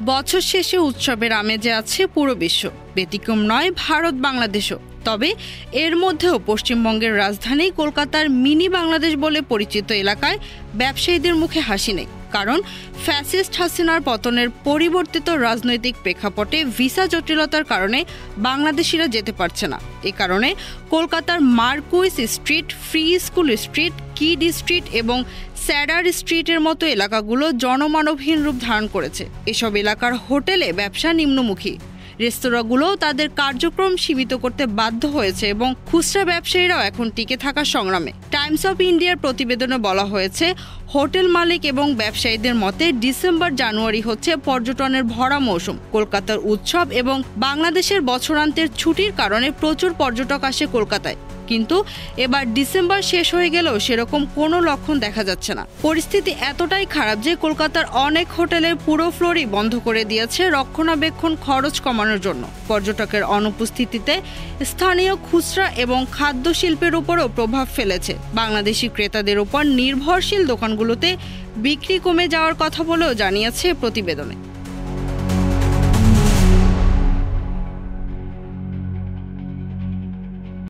বছর শেষে উৎসবের আমেজে আছে পুরো বিশ্ব, ব্যতিক্রম নয় ভারত বাংলাদেশও। তবে এর মধ্যেও পশ্চিমবঙ্গের রাজধানী কলকাতার মিনি বাংলাদেশ বলে পরিচিত এলাকায় ব্যবসায়ীদের মুখে হাসি নেই। কারণ ফ্যাসিস্ট হাসিনার পতনের পরিবর্তিত রাজনৈতিক প্রেক্ষাপটে ভিসা জটিলতার কারণে বাংলাদেশিরা যেতে পারছে না। এ কারণে কলকাতার Marquis street, free school street, Kyd street এবং স্যাডার স্ট্রিটের মতো এলাকাগুলো জনমানবহীন রূপ ধারণ করেছে। এসব এলাকার হোটেলে ব্যবসা নিম্নমুখী, রেস্তোরাঁগুলোও তাদের কার্যক্রম সীমিত করতে বাধ্য হয়েছে এবং খুচরা ব্যবসায়ীরাও এখন টিকে থাকার সংগ্রামে। টাইমস অফ ইন্ডিয়ার প্রতিবেদনে বলা হয়েছে, হোটেল মালিক এবং ব্যবসায়ীদের মতে ডিসেম্বর-জানুয়ারি হচ্ছে পর্যটনের ভরা মৌসুম। কলকাতার উৎসব এবং বাংলাদেশের বছরান্তের ছুটির কারণে প্রচুর পর্যটক আসে কলকাতায়। কিন্তু এবার ডিসেম্বর শেষ হয়ে গেলেও সেরকম কোনো লক্ষণ দেখা যাচ্ছে না। পরিস্থিতি এতটাই খারাপ যে কলকাতার অনেক হোটেলের পুরো ফ্লোরই বন্ধ করে দিয়েছে রক্ষণাবেক্ষণ খরচ কমানোর জন্য। পর্যটকের অনুপস্থিতিতে স্থানীয় খুচরা এবং খাদ্য শিল্পের উপরও প্রভাব ফেলেছে। বাংলাদেশি ক্রেতাদের উপর নির্ভরশীল দোকানগুলোতে বিক্রি কমে যাওয়ার কথা বলেও জানিয়েছে প্রতিবেদনে।